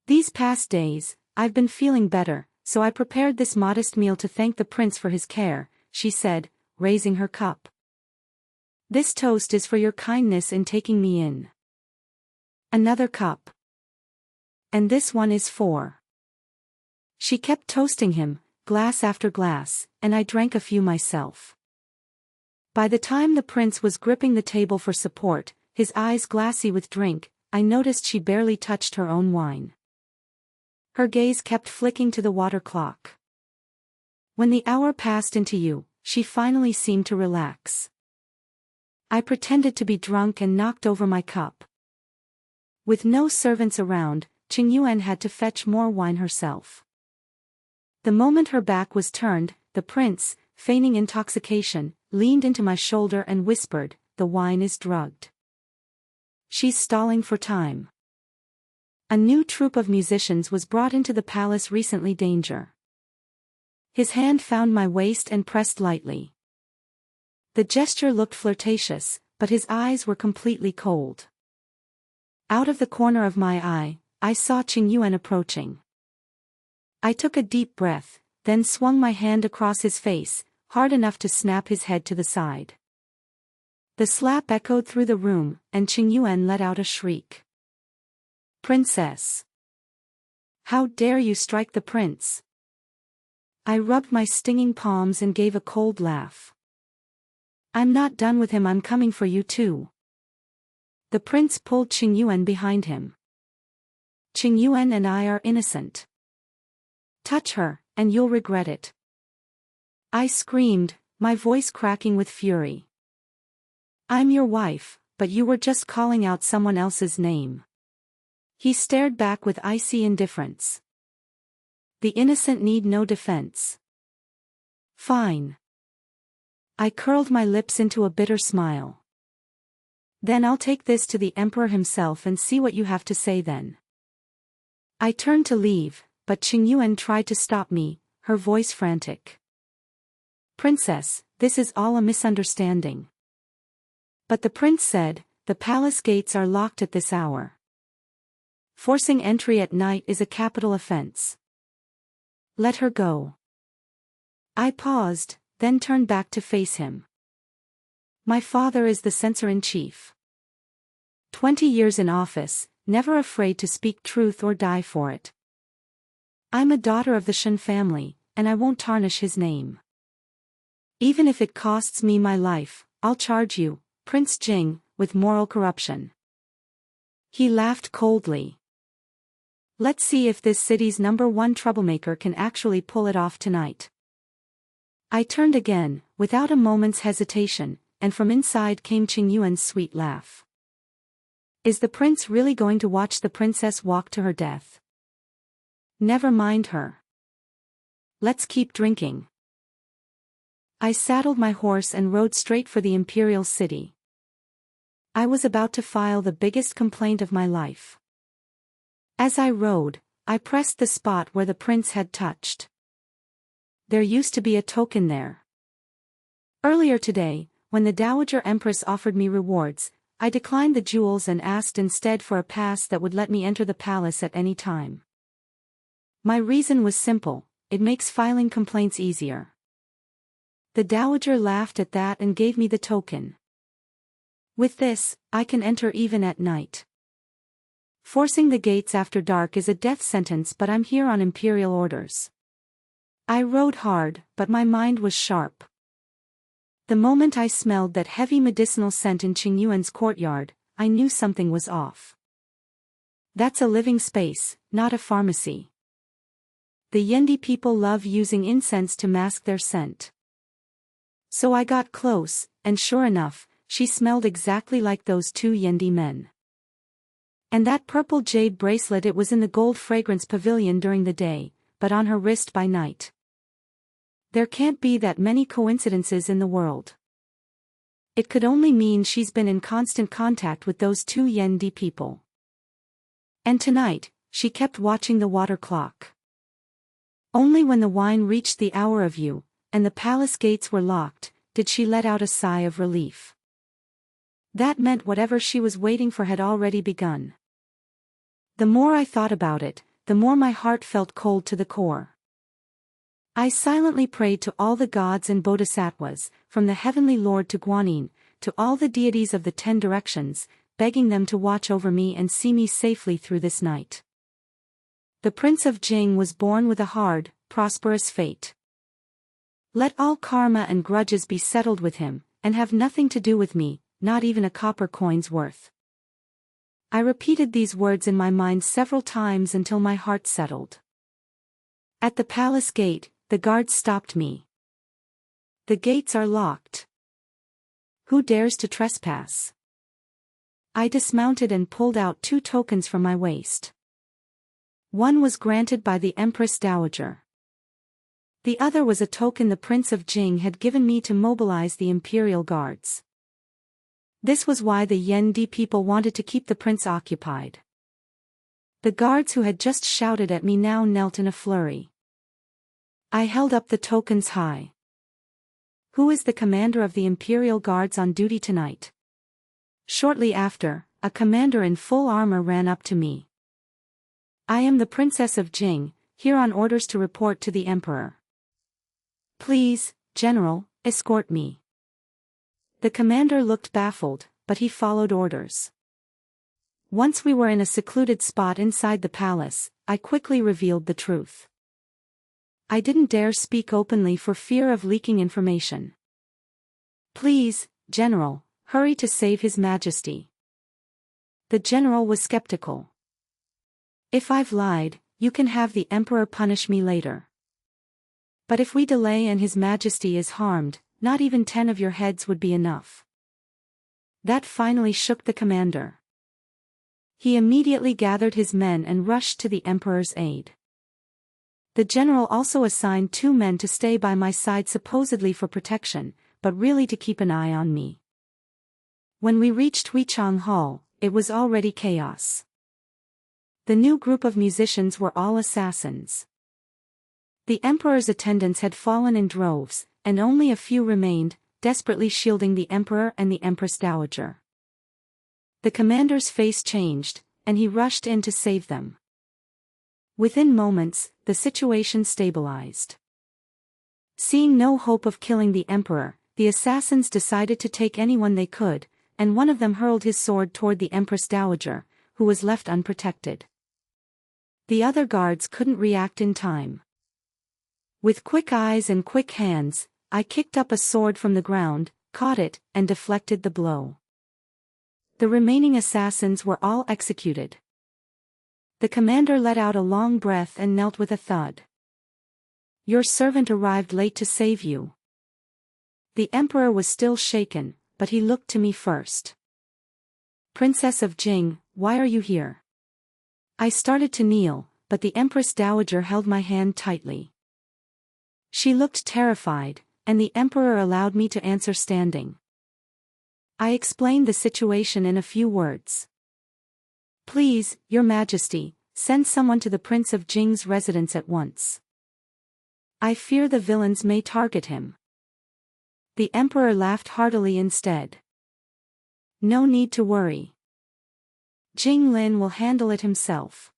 These past days, I've been feeling better, so I prepared this modest meal to thank the prince for his care, she said, raising her cup. This toast is for your kindness in taking me in. Another cup. And this one is for. She kept toasting him, glass after glass, and I drank a few myself. By the time the prince was gripping the table for support, his eyes glassy with drink, I noticed she barely touched her own wine. Her gaze kept flicking to the water clock. When the hour passed into you, she finally seemed to relax. I pretended to be drunk and knocked over my cup. With no servants around, Qing Yuan had to fetch more wine herself. The moment her back was turned, the prince, feigning intoxication, leaned into my shoulder and whispered, "The wine is drugged. She's stalling for time." A new troupe of musicians was brought into the palace recently. Danger. His hand found my waist and pressed lightly. The gesture looked flirtatious, but his eyes were completely cold. Out of the corner of my eye, I saw Qing Yuan approaching. I took a deep breath, then swung my hand across his face, hard enough to snap his head to the side. The slap echoed through the room, and Qing Yuan let out a shriek. "Princess! How dare you strike the prince?" I rubbed my stinging palms and gave a cold laugh. "I'm not done with him, I'm coming for you too." The prince pulled Qing Yuan behind him. "Qing Yuan and I are innocent. Touch her, and you'll regret it." I screamed, my voice cracking with fury. "I'm your wife, but you were just calling out someone else's name." He stared back with icy indifference. "The innocent need no defense." "Fine." I curled my lips into a bitter smile. "Then I'll take this to the emperor himself and see what you have to say then." I turned to leave, but Qing Yuan tried to stop me, her voice frantic. "Princess, this is all a misunderstanding." But the prince said, "The palace gates are locked at this hour. Forcing entry at night is a capital offense. Let her go." I paused, then turned back to face him. My father is the censor-in-chief. 20 years in office, never afraid to speak truth or die for it. I'm a daughter of the Shen family, and I won't tarnish his name. Even if it costs me my life, I'll charge you, Prince Jing, with moral corruption." He laughed coldly. "Let's see if this city's #1 troublemaker can actually pull it off tonight." I turned again, without a moment's hesitation, and from inside came Qing Yuan's sweet laugh. Is the prince really going to watch the princess walk to her death? Never mind her. Let's keep drinking. I saddled my horse and rode straight for the imperial city. I was about to file the biggest complaint of my life. As I rode, I pressed the spot where the prince had touched. there used to be a token there. Earlier today, when the Dowager Empress offered me rewards, I declined the jewels and asked instead for a pass that would let me enter the palace at any time. My reason was simple: it makes filing complaints easier. The Dowager laughed at that and gave me the token. With this, I can enter even at night. Forcing the gates after dark is a death sentence, but I'm here on imperial orders. I rode hard, but my mind was sharp. The moment I smelled that heavy medicinal scent in Qingyuan's courtyard, I knew something was off. That's a living space, not a pharmacy. The Yendi people love using incense to mask their scent. So I got close, and sure enough, she smelled exactly like those two Yendi men. And that purple jade bracelet, it was in the gold fragrance pavilion during the day, but on her wrist by night. There can't be that many coincidences in the world. It could only mean she's been in constant contact with those two Yendi people. And tonight, she kept watching the water clock. Only when the wine reached the hour of you, and the palace gates were locked, did she let out a sigh of relief. That meant whatever she was waiting for had already begun. The more I thought about it, the more my heart felt cold to the core. I silently prayed to all the gods and bodhisattvas, from the heavenly Lord to Guanyin, to all the deities of the 10 directions, begging them to watch over me and see me safely through this night. The Prince of Jing was born with a hard, prosperous fate. Let all karma and grudges be settled with him, and have nothing to do with me, not even a copper coin's worth. I repeated these words in my mind several times until my heart settled. At the palace gate, the guards stopped me. The gates are locked. Who dares to trespass? I dismounted and pulled out 2 tokens from my waist. One was granted by the Empress Dowager. The other was a token the Prince of Jing had given me to mobilize the imperial guards. This was why the Yendi people wanted to keep the prince occupied. The guards who had just shouted at me now knelt in a flurry. I held up the tokens high. Who is the commander of the imperial guards on duty tonight? Shortly after, a commander in full armor ran up to me. I am the Princess of Jing, here on orders to report to the emperor. Please, General, escort me. The commander looked baffled, but he followed orders. Once we were in a secluded spot inside the palace, I quickly revealed the truth. I didn't dare speak openly for fear of leaking information. Please, General, hurry to save His Majesty. The general was skeptical. If I've lied, you can have the emperor punish me later. But if we delay and His Majesty is harmed, not even 10 of your heads would be enough. That finally shook the commander. He immediately gathered his men and rushed to the emperor's aid. The general also assigned 2 men to stay by my side, supposedly for protection, but really to keep an eye on me. When we reached Huichang Hall, it was already chaos. The new group of musicians were all assassins. The emperor's attendants had fallen in droves, and only a few remained, desperately shielding the emperor and the Empress Dowager. The commander's face changed, and he rushed in to save them. Within moments, the situation stabilized. Seeing no hope of killing the emperor, the assassins decided to take anyone they could, and one of them hurled his sword toward the Empress Dowager, who was left unprotected. The other guards couldn't react in time. With quick eyes and quick hands, I kicked up a sword from the ground, caught it, and deflected the blow. The remaining assassins were all executed. The commander let out a long breath and knelt with a thud. Your servant arrived late to save you. The emperor was still shaken, but he looked to me first. Princess of Jing, why are you here? I started to kneel, but the Empress Dowager held my hand tightly. She looked terrified, and the emperor allowed me to answer standing. I explained the situation in a few words. Please, Your Majesty, send someone to the Prince of Jing's residence at once. I fear the villains may target him. The emperor laughed heartily instead. No need to worry. Jing Lin will handle it himself.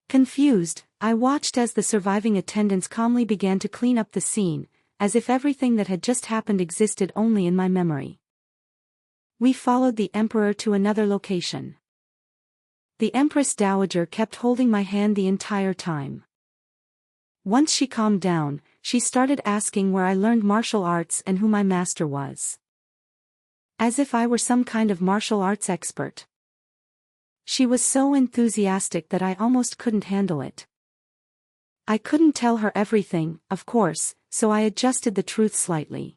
Confused, I watched as the surviving attendants calmly began to clean up the scene, as if everything that had just happened existed only in my memory. We followed the emperor to another location. The Empress Dowager kept holding my hand the entire time. Once she calmed down, she started asking where I learned martial arts and who my master was. As if I were some kind of martial arts expert. She was so enthusiastic that I almost couldn't handle it. I couldn't tell her everything, of course, so I adjusted the truth slightly.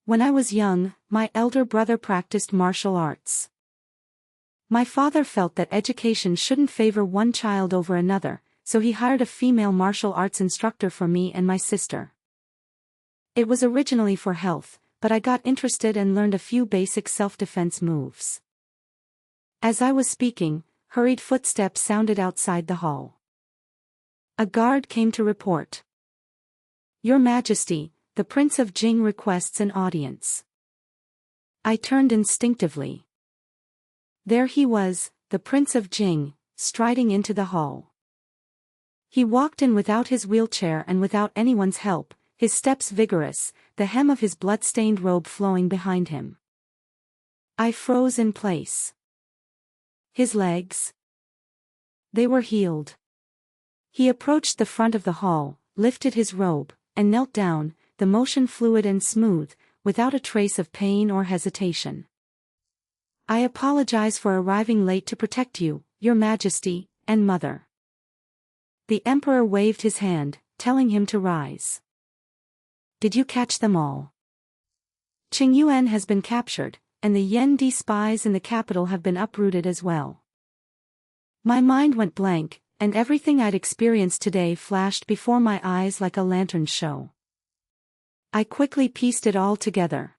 When I was young, my elder brother practiced martial arts. My father felt that education shouldn't favor one child over another, so he hired a female martial arts instructor for me and my sister. It was originally for health, but I got interested and learned a few basic self-defense moves. As I was speaking, hurried footsteps sounded outside the hall. A guard came to report. Your Majesty, the Prince of Jing requests an audience. I turned instinctively. There he was, the Prince of Jing, striding into the hall. He walked in without his wheelchair and without anyone's help, his steps vigorous, the hem of his blood-stained robe flowing behind him. I froze in place. His legs? They were healed. He approached the front of the hall, lifted his robe, and knelt down, the motion fluid and smooth, without a trace of pain or hesitation. I apologize for arriving late to protect you, Your Majesty, and Mother. The Emperor waved his hand, telling him to rise. Did you catch them all? Qing Yuan has been captured, and the Yen-Di spies in the capital have been uprooted as well. My mind went blank, and everything I'd experienced today flashed before my eyes like a lantern show. I quickly pieced it all together.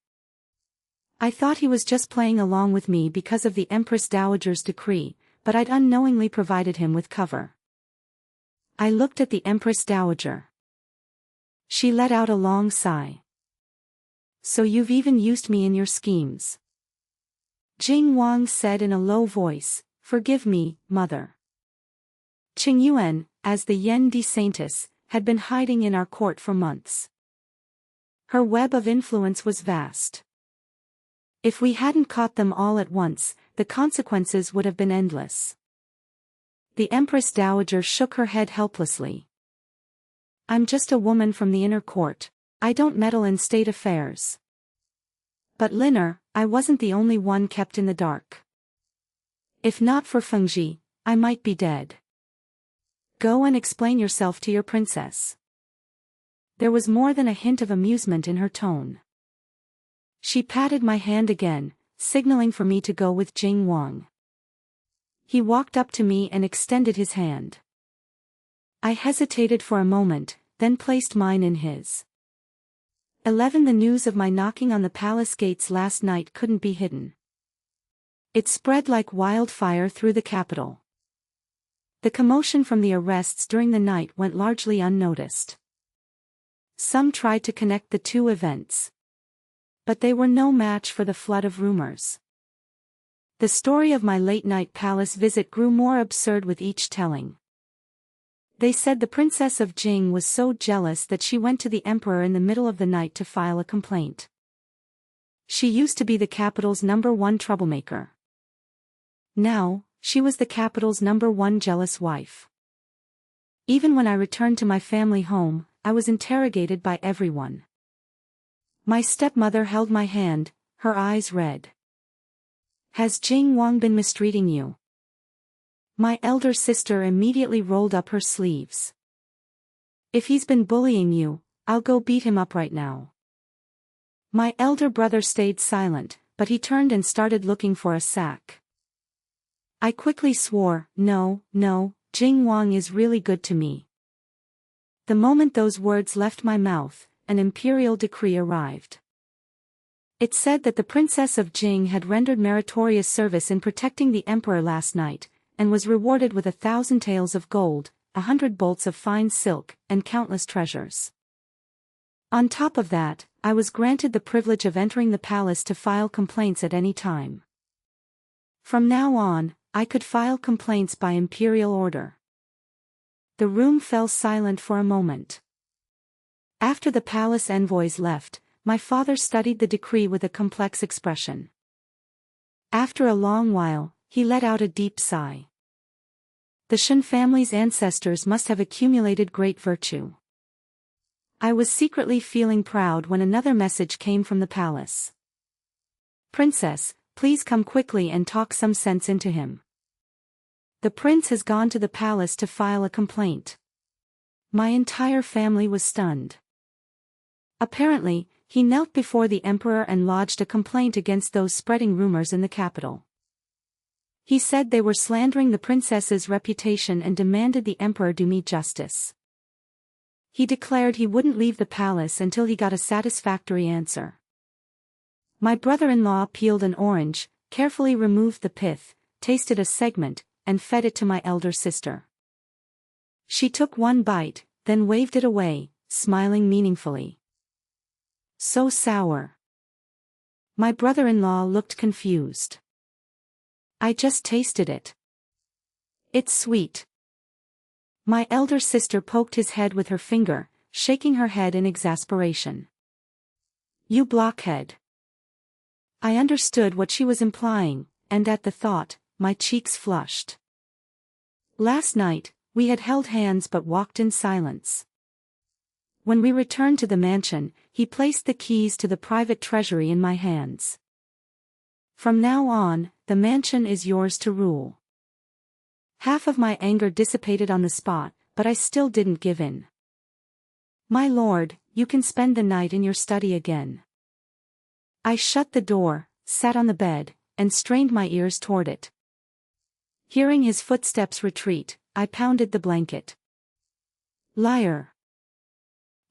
I thought he was just playing along with me because of the Empress Dowager's decree, but I'd unknowingly provided him with cover. I looked at the Empress Dowager. She let out a long sigh. So you've even used me in your schemes. Jing Wang said in a low voice, Forgive me, Mother. Qing Yuan, as the Yen-Di Saintess, had been hiding in our court for months. Her web of influence was vast. If we hadn't caught them all at once, the consequences would have been endless. The Empress Dowager shook her head helplessly. I'm just a woman from the inner court, I don't meddle in state affairs. But Liner, I wasn't the only one kept in the dark. If not for Fengji, I might be dead. Go and explain yourself to your princess. There was more than a hint of amusement in her tone. She patted my hand again, signaling for me to go with Jing Wang. He walked up to me and extended his hand. I hesitated for a moment, then placed mine in his. 11 The news of my knocking on the palace gates last night couldn't be hidden. It spread like wildfire through the capital. The commotion from the arrests during the night went largely unnoticed. Some tried to connect the two events. But they were no match for the flood of rumors. The story of my late-night palace visit grew more absurd with each telling. They said the Princess of Jing was so jealous that she went to the emperor in the middle of the night to file a complaint. She used to be the capital's #1 troublemaker. Now, she was the capital's #1 jealous wife. Even when I returned to my family home, I was interrogated by everyone. My stepmother held my hand, her eyes red. Has Jing Wang been mistreating you? My elder sister immediately rolled up her sleeves. If he's been bullying you, I'll go beat him up right now. My elder brother stayed silent, but he turned and started looking for a sack. I quickly swore, no, Jing Wang is really good to me. The moment those words left my mouth, an imperial decree arrived. It said that the Princess of Jing had rendered meritorious service in protecting the emperor last night, and was rewarded with 1,000 taels of gold, 100 bolts of fine silk, and countless treasures. On top of that, I was granted the privilege of entering the palace to file complaints at any time. From now on, I could file complaints by imperial order. The room fell silent for a moment. After the palace envoys left, my father studied the decree with a complex expression. After a long while, he let out a deep sigh. The Shen family's ancestors must have accumulated great virtue. I was secretly feeling proud when another message came from the palace. Princess, please come quickly and talk some sense into him. The prince has gone to the palace to file a complaint. My entire family was stunned. Apparently, he knelt before the emperor and lodged a complaint against those spreading rumors in the capital. He said they were slandering the princess's reputation and demanded the emperor do me justice. He declared he wouldn't leave the palace until he got a satisfactory answer. My brother-in-law peeled an orange, carefully removed the pith, tasted a segment, and fed it to my elder sister. She took one bite, then waved it away, smiling meaningfully. So sour. My brother-in-law looked confused. I just tasted it. It's sweet. My elder sister poked his head with her finger, shaking her head in exasperation. You blockhead. I understood what she was implying, and at the thought, my cheeks flushed. Last night, we had held hands but walked in silence. When we returned to the mansion, he placed the keys to the private treasury in my hands. From now on, the mansion is yours to rule. Half of my anger dissipated on the spot, but I still didn't give in. My lord, you can spend the night in your study again. I shut the door, sat on the bed, and strained my ears toward it. Hearing his footsteps retreat, I pounded the blanket. Liar.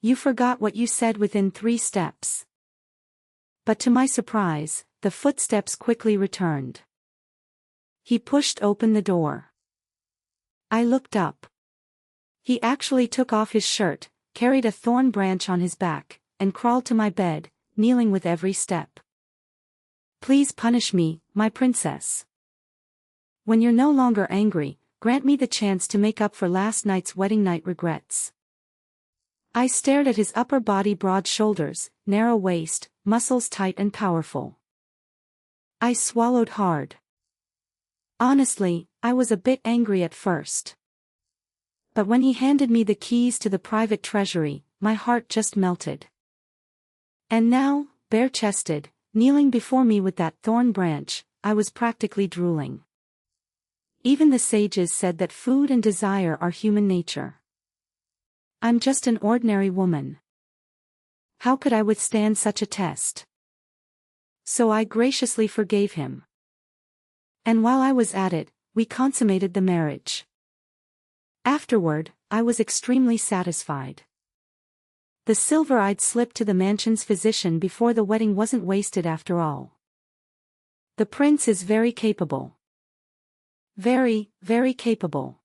You forgot what you said within 3 steps. But to my surprise, the footsteps quickly returned. He pushed open the door. I looked up. He actually took off his shirt, carried a thorn branch on his back, and crawled to my bed, kneeling with every step. Please punish me, my princess. When you're no longer angry, grant me the chance to make up for last night's wedding night regrets. I stared at his upper body, broad shoulders, narrow waist, muscles tight and powerful. I swallowed hard. Honestly, I was a bit angry at first. But when he handed me the keys to the private treasury, my heart just melted. And now, bare-chested, kneeling before me with that thorn branch, I was practically drooling. Even the sages said that food and desire are human nature. I'm just an ordinary woman. How could I withstand such a test? So I graciously forgave him. And while I was at it, we consummated the marriage. Afterward, I was extremely satisfied. The silver-eyed slipped to the mansion's physician before the wedding wasn't wasted after all. The prince is very capable. Very, very capable.